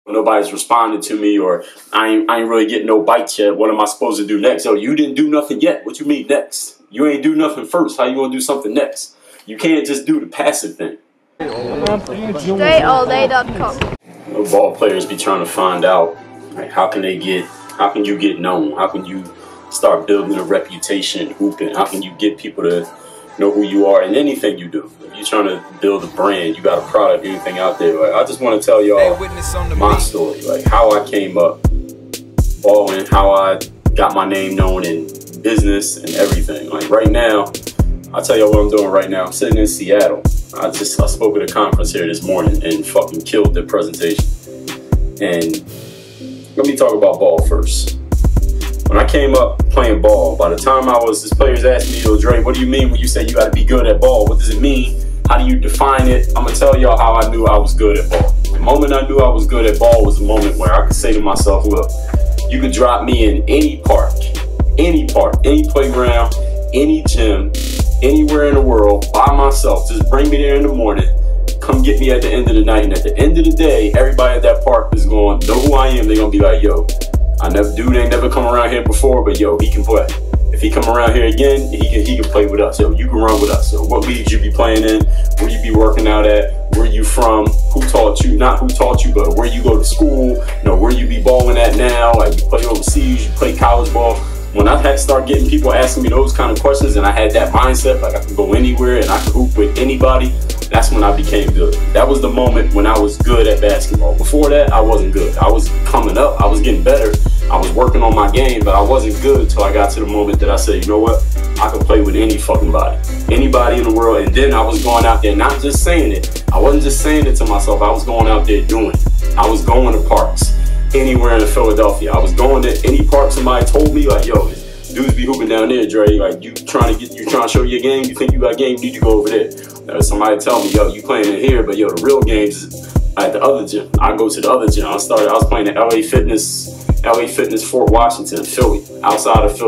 Nobody's responded to me, or I ain't really getting no bites yet. What am I supposed to do next? Oh, you didn't do nothing yet. What you mean next? You ain't do nothing first. How you gonna do something next? You can't just do the passive thing. DreAllDay.com. Ball players be trying to find out, like, how can you get known? How can you start building a reputation hooping? How can you get people to know who you are in anything you do? If you're trying to build a brand, you got a product, anything out there. Like, I just want to tell y'all my story, like how I came up balling, how I got my name known in business and everything. Like right now, I'll tell y'all what I'm doing right now. I'm sitting in Seattle. I spoke at a conference here this morning and fucking killed the presentation. And let me talk about ball first. When I came up playing ball, by the time these players asked me, yo, Dre, what do you mean when you say you got to be good at ball? What does it mean? How do you define it? I'm going to tell y'all how I knew I was good at ball. The moment I knew I was good at ball was the moment where I could say to myself, look, you could drop me in any park, any playground, any gym, anywhere in the world by myself. Just bring me there in the morning. Come get me at the end of the night. And at the end of the day, everybody at that park is going to know who I am. They're going to be like, yo, dude ain't never come around here before, but yo, he can play. If he come around here again, he can play with us. Yo, you can run with us. So what leagues you be playing in? Where you be working out at? Where you from? Who taught you? Not who taught you, but where you go to school. You know, where you be balling at now? Like, you play overseas, you play college ball. When I had to start getting people asking me those kind of questions, and I had that mindset, like I could go anywhere and I could hoop with anybody, that's when I became good. That was the moment when I was good at basketball. Before that, I wasn't good. I was coming up. I was getting better. I was working on my game, but I wasn't good until I got to the moment that I said, you know what? I can play with any fucking body. Anybody in the world. And then I was going out there, not just saying it. I wasn't just saying it to myself. I was going out there doing it. I was going to parks. Anywhere in Philadelphia. I was going to any park somebody told me, like, yo, dudes be hooping down there, Dre. Like, you trying to show your game? You think you got game? You need to go over there. Somebody tell me, yo, you playing in here, but yo, the real games at the other gym. I go to the other gym. I was playing at LA Fitness Fort Washington, Philly, outside of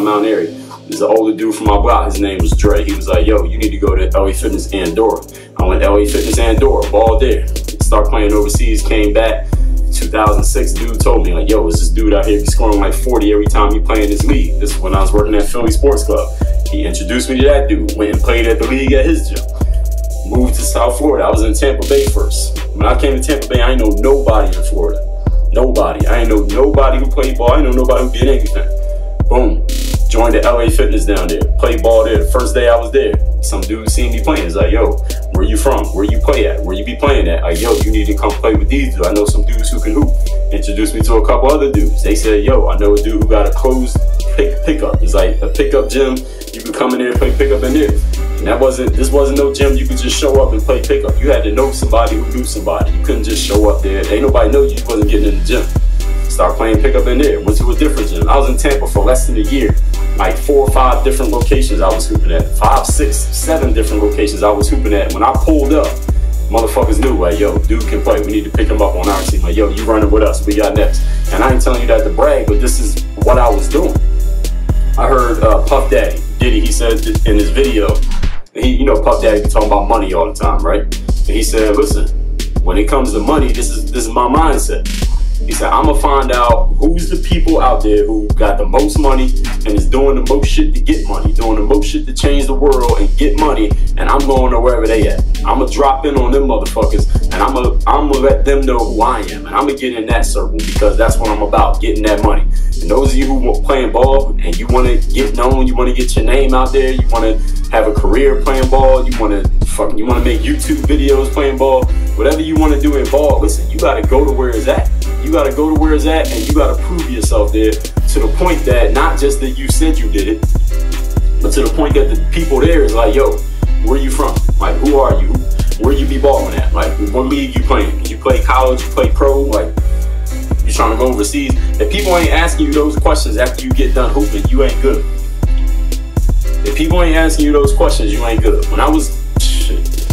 Mount Airy. There's an older dude from my block. His name was Dre. He was like, yo, you need to go to LA Fitness Andorra. I went to LA Fitness Andorra, ball there. Start playing overseas, came back. 2006, dude told me, like, yo, is this dude out here scoring like 40 every time you play in this league? This is when I was working at Philly Sports Club. He introduced me to that dude, went and played at the league at his gym. Moved to South Florida. I was in Tampa Bay first. When I came to Tampa Bay, I ain't know nobody in Florida. Nobody. I ain't know nobody who played ball. I ain't know nobody who did anything. Boom. Joined the LA Fitness down there. Played ball there. The first day I was there, some dude seen me playing. He's like, yo, where you from? Where you play at? Where you be playing at? Like, yo, you need to come play with these dudes. I know some dudes who can hoop. Introduced me to a couple other dudes. They said, yo, I know a dude who got a closed pickup. It's like a pickup gym. You could come in there and play pickup in there. And this wasn't no gym you could just show up and play pickup. You had to know somebody who knew somebody. You couldn't just show up there. Ain't nobody know you wasn't getting in the gym. Start playing pickup in there. Went to a different gym. I was in Tampa for less than a year. Like 4 or 5 different locations I was hooping at. 5, 6, 7 different locations I was hooping at. When I pulled up, motherfuckers knew, like, yo, dude can play. We need to pick him up on our team. Like, yo, you running with us. We got next. And I ain't telling you that to brag, but this is what I was doing. I heard Puff Daddy, Diddy, he said in his video, you know, Puff Daddy be talking about money all the time, right? And he said, listen, when it comes to money, this is my mindset. He said, I'm gonna find out who's the people out there who got the most money and is doing the most shit to get money, doing the most shit to change the world and get money, and I'm going to wherever they at. I'm gonna drop in on them motherfuckers, and I'm gonna let them know who I am, and I'm gonna get in that circle because that's what I'm about, getting that money. And those of you who are playing ball and you want to get known, you want to get your name out there, you want to have a career playing ball, you want to make YouTube videos playing ball, whatever you want to do in ball, listen, you got to go to where it's at. You got to go to where it's at, and you got to prove yourself there to the point that not just that you said you did it, but to the point that the people there is like, yo, where you from? Like, who are you? Where you be balling at? Like, what league you playing? You play college? You play pro? Like, you trying to go overseas? If people ain't asking you those questions after you get done hooping, you ain't good. If people ain't asking you those questions, you ain't good. When I was,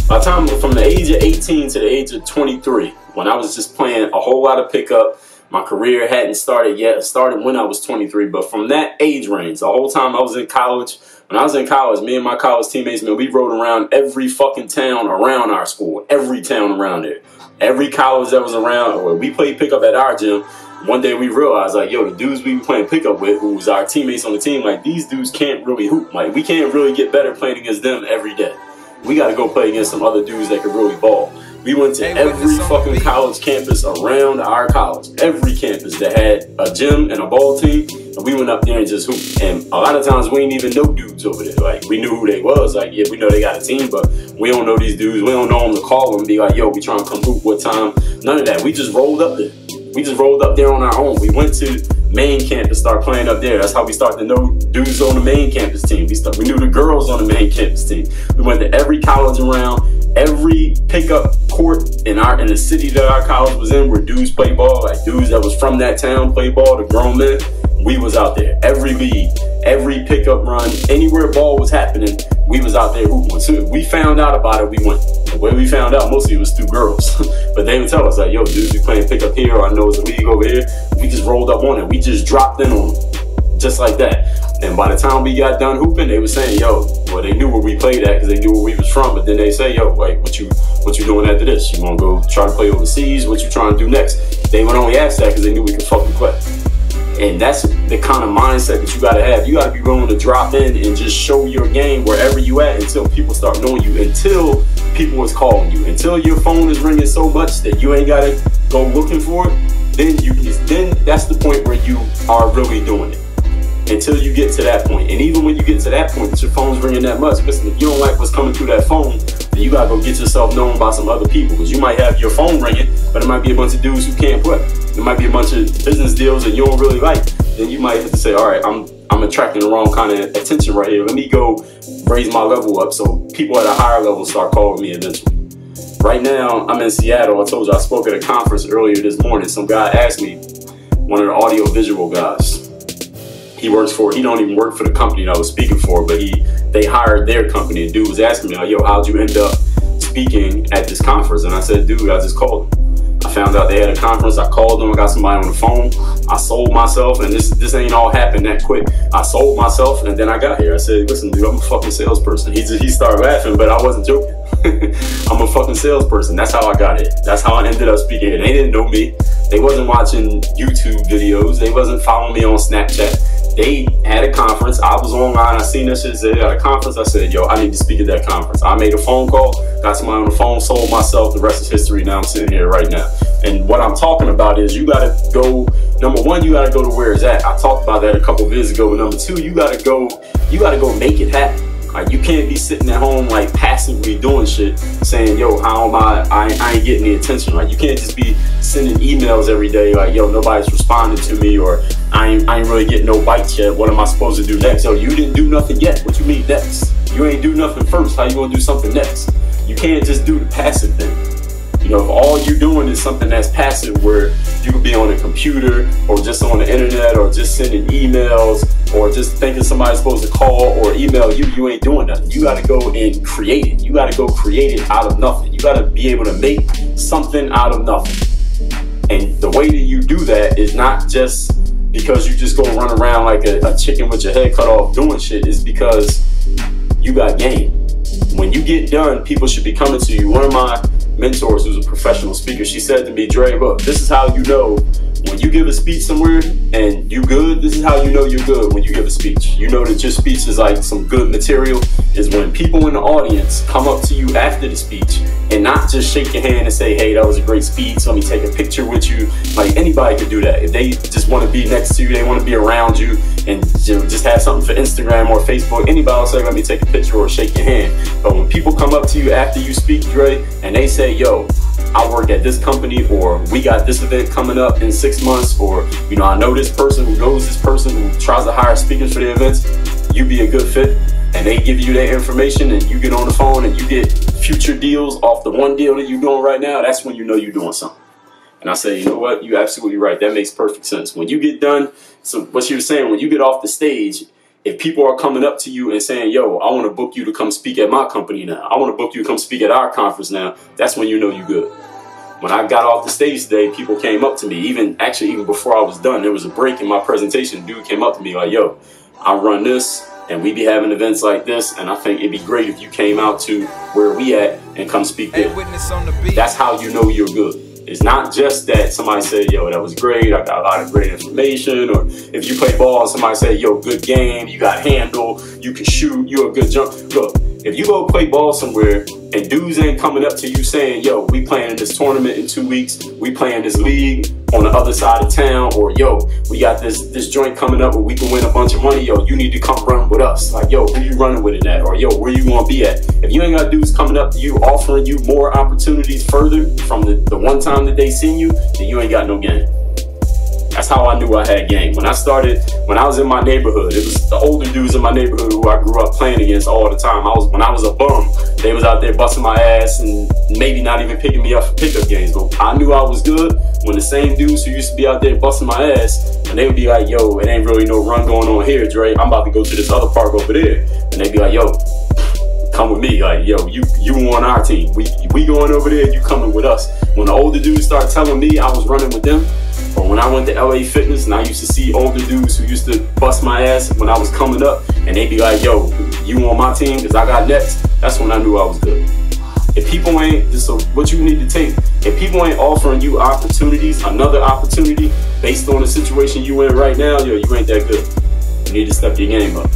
by the time from the age of 18 to the age of 23, when I was just playing a whole lot of pickup, my career hadn't started yet. It started when I was 23, but from that age range, the whole time I was in college, when I was in college, me and my college teammates, man, we rode around every fucking town around our school, every town around there. Every college that was around, or we played pickup at our gym. One day we realized, like, yo, the dudes we were playing pickup with, who was our teammates on the team, like, these dudes can't really hoop. Like, we can't really get better playing against them every day. We got to go play against some other dudes that could really ball. We went to every fucking college campus around our college. Every campus that had a gym and a ball team, and we went up there and just hooped. And a lot of times we didn't even know dudes over there. Like, we knew who they was. Like, yeah, we know they got a team, but we don't know these dudes. We don't know them to call them and be like, yo, we trying to come hoop, what time? None of that. We just rolled up there. We just rolled up there on our own. We went to main campus, start playing up there. That's how we started to know dudes on the main campus team. We knew the girls on the main campus team. We went to every college around, every pickup court in the city that our college was in, where dudes play ball, like dudes that was from that town play ball, the grown men. We was out there. Every league, every pickup run, anywhere ball was happening, we was out there hooping. So we found out about it, we went. The way we found out, mostly it was through girls. But they would tell us, like, yo, dudes, we playing pickup here, or I know it's a league over here. We just rolled up on it. We just dropped in on them, just like that. And by the time we got done hooping, they were saying, yo, well, they knew where we played at because they knew where we was from. But then they say, yo, like, what you doing after this? You want to go try to play overseas? What you trying to do next? They would only ask that because they knew we could fucking play. And that's the kind of mindset that you got to have. You got to be willing to drop in and just show your game wherever you at until people start knowing you, until people is calling you, until your phone is ringing so much that you ain't got to go looking for it. Then that's the point where you are really doing it. Until you get to that point. And even when you get to that point that your phone's ringing that much, listen, if you don't like what's coming through that phone, then you gotta go get yourself known by some other people. Because you might have your phone ringing, but it might be a bunch of dudes who can't play. There might be a bunch of business deals that you don't really like. Then you might have to say, all right, I'm attracting the wrong kind of attention right here. Let me go raise my level up so people at a higher level start calling me eventually. Right now, I'm in Seattle. I told you I spoke at a conference earlier this morning. Some guy asked me, one of the audio visual guys. He don't even work for the company that I was speaking for, but they hired their company. And dude was asking me, like, yo, how'd you end up speaking at this conference? And I said, dude, I just called them. I found out they had a conference. I called them. I got somebody on the phone. I sold myself, and this ain't all happened that quick. I sold myself, and then I got here. I said, listen, dude, I'm a fucking salesperson. He started laughing, but I wasn't joking. I'm a fucking salesperson. That's how I got it. That's how I ended up speaking here. They didn't know me. They wasn't watching YouTube videos. They wasn't following me on Snapchat. They had a conference. I was online. I seen that shit. They had a conference. I said, yo, I need to speak at that conference. I made a phone call, got somebody on the phone, sold myself. The rest is history. Now I'm sitting here right now. And what I'm talking about is you got to go, number one, you got to go to where it's at. I talked about that a couple of videos ago. But number two, you got to go make it happen. Like, you can't be sitting at home, like, passively doing shit, saying, yo, how am I ain't getting the attention. Like, you can't just be sending emails every day, like, yo, nobody's responding to me, or I ain't really getting no bites yet. What am I supposed to do next? Yo, you didn't do nothing yet. What you mean next? You ain't do nothing first. How you gonna do something next? You can't just do the passive thing. You know, if all you're doing is something that's passive, where you could be on a computer or just on the internet or just sending emails or just thinking somebody's supposed to call or email you, you ain't doing nothing. You got to go and create it. You got to go create it out of nothing. You got to be able to make something out of nothing. And the way that you do that is not just because you just go run around like a chicken with your head cut off doing shit. It's because you got game. When you get done, people should be coming to you. One of my mentors, who's a professional speaker, she said to me, Dre, look, this is how you know when you give a speech somewhere and you good. This is how you know you're good when you give a speech. You know that your speech is like some good material is when people in the audience come up to you after the speech and not just shake your hand and say, hey, that was a great speech, let me take a picture with you. Like, anybody could do that. If they just want to be next to you, they want to be around you and just have something for Instagram or Facebook, anybody will say, let me take a picture or shake your hand. But when people come up to you after you speak, Dre, and they say, yo, I work at this company, or we got this event coming up in 6 months, or, you know, I know this person who knows this person who tries to hire speakers for the events, you be a good fit, and they give you their information and you get on the phone and you get future deals off the one deal that you're doing right now, that's when you know you're doing something. And I say, you know what, you're absolutely right. That makes perfect sense. When you get done, so what she was saying, when you get off the stage, if people are coming up to you and saying, yo, I want to book you to come speak at my company now, I want to book you to come speak at our conference now, that's when you know you're good. When I got off the stage today, people came up to me, even before I was done, there was a break in my presentation. Dude came up to me like, yo, I run this and we be having events like this, and I think it'd be great if you came out to where we at and come speak there. That's how you know you're good. It's not just that somebody said, yo, that was great, I got a lot of great information, or if you play ball, somebody say, yo, good game, you got handle, you can shoot, you're a good jump. Look, if you go play ball somewhere and dudes ain't coming up to you saying, yo, we playing in this tournament in 2 weeks, we playing this league on the other side of town, or yo, we got this joint coming up where we can win a bunch of money, yo, you need to come run with us. Like, yo, who you running with it at? Or yo, where you gonna be at? If you ain't got dudes coming up to you, offering you more opportunities further from the one time that they seen you, then you ain't got no game. That's how I knew I had game. When I was in my neighborhood, it was the older dudes in my neighborhood who I grew up playing against all the time. When I was a bum, they was out there busting my ass and maybe not even picking me up for pickup games. But I knew I was good when the same dudes who used to be out there busting my ass, and they would be like, yo, it ain't really no run going on here, Dre. I'm about to go to this other park over there. And they'd be like, yo, come with me. Like, yo, you on our team. We going over there, you coming with us. When the older dudes started telling me I was running with them, or when I went to LA Fitness and I used to see older dudes who used to bust my ass when I was coming up, and they'd be like, yo, you on my team because I got next, that's when I knew I was good. If people ain't, so what you need to take, if people ain't offering you opportunities, another opportunity based on the situation you in right now, yo, you ain't that good. You need to step your game up.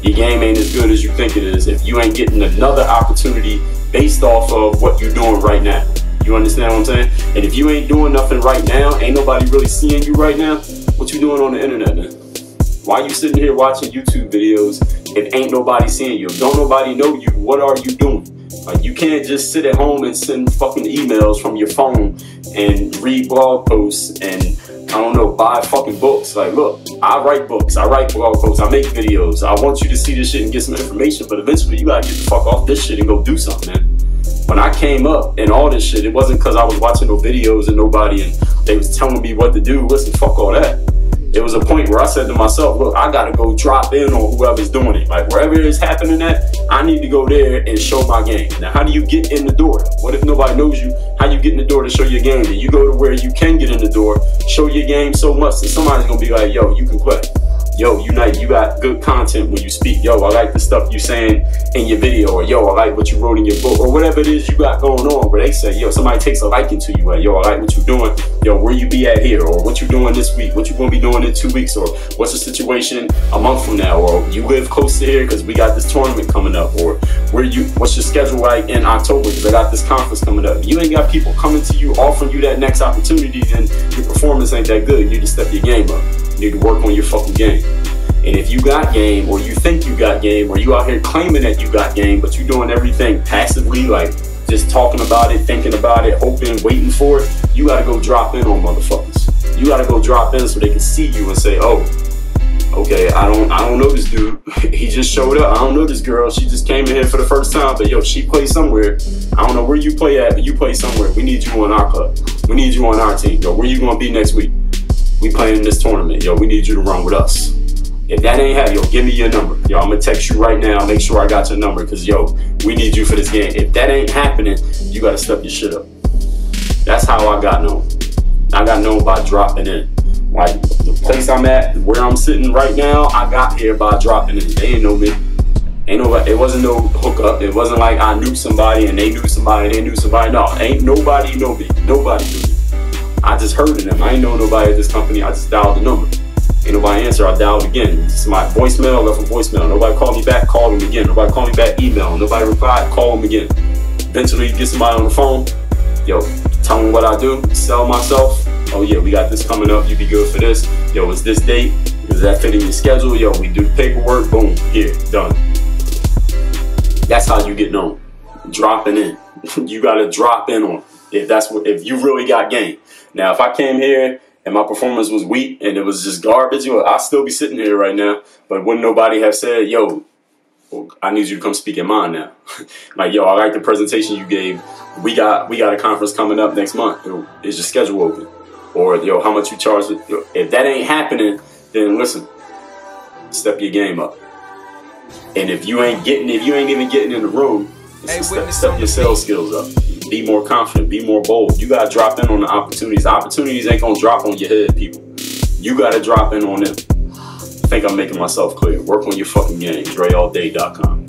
Your game ain't as good as you think it is if you ain't getting another opportunity based off of what you're doing right now. You understand what I'm saying? And if you ain't doing nothing right now, ain't nobody really seeing you right now, what you doing on the internet, man? Why you sitting here watching YouTube videos if ain't nobody seeing you? If don't nobody know you, what are you doing? Like, you can't just sit at home and send fucking emails from your phone and read blog posts and, I don't know, buy fucking books. Like, look, I write books, I write blog posts, I make videos. I want you to see this shit and get some information, but eventually you gotta get the fuck off this shit and go do something, man. When I came up and all this shit, it wasn't because I was watching no videos and nobody and they was telling me what to do. Listen, fuck all that. It was a point where I said to myself, look, I gotta go drop in on whoever's doing it. Like, wherever it's happening at, I need to go there and show my game. Now, how do you get in the door? What if nobody knows you? How you get in the door to show your game? Then you go to where you can get in the door, show your game so much that somebody's gonna be like, yo, you can play. Yo, you got good content when you speak. Yo, I like the stuff you saying in your video, or yo, I like what you wrote in your book, or whatever it is you got going on, where they say, yo, somebody takes a liking to you, like, yo, I like what you're doing, yo, where you be at here, or what you doing this week, what you gonna be doing in 2 weeks, or what's the situation a month from now, or you live close to here because we got this tournament coming up, or what's your schedule like in October because I got this conference coming up. If you ain't got people coming to you, offering you that next opportunity, then your performance ain't that good. You need to step your game up. You need to work on your fucking game. And if you got game, or you think you got game, or you out here claiming that you got game, but you doing everything passively, like just talking about it, thinking about it, hoping, waiting for it, you gotta go drop in on motherfuckers. You gotta go drop in so they can see you and say, oh, okay, I don't know this dude. He just showed up. I don't know this girl. She just came in here for the first time, but yo, she plays somewhere. I don't know where you play at, but you play somewhere. We need you on our club. We need you on our team. Yo, where you gonna be next week? We playing in this tournament. Yo, we need you to run with us. If that ain't happening, yo, give me your number. Yo, I'm gonna text you right now, make sure I got your number, because yo, we need you for this game. If that ain't happening, you gotta step your shit up. That's how I got known. I got known by dropping in. Like, the place I'm at, where I'm sitting right now, I got here by dropping in. They ain't know me. It wasn't no hookup. It wasn't like I knew somebody and they knew somebody and they knew somebody. No, ain't nobody know me. Nobody knew me. I just heard of them. I ain't know nobody at this company. I just dialed the number. Ain't nobody answer, I dialed again. It's my voicemail, left a voicemail. Nobody called me back, called them again. Nobody called me back, email. Nobody replied, call them again. Eventually, get somebody on the phone. Yo, tell them what I do, sell myself. Oh yeah, we got this coming up, you be good for this. Yo, it's this date, does that fit in your schedule? Yo, we do the paperwork, boom, here, done. That's how you get known, dropping in. You gotta drop in on it, if you really got game. Now, if I came here and my performance was weak and it was just garbage, yo, I'd still be sitting here right now, but wouldn't nobody have said, yo, I need you to come speak at mine now. Like, yo, I like the presentation you gave. We got a conference coming up next month. Yo, is your schedule open? Or, yo, how much you charge? Yo, if that ain't happening, then listen, step your game up. And if you ain't even getting in the room, step your sales skills up. Be more confident, be more bold. You gotta drop in on the opportunities. Opportunities ain't gonna drop on your head, people. You gotta drop in on them. I think I'm making myself clear. Work on your fucking game. DreAllDay.com.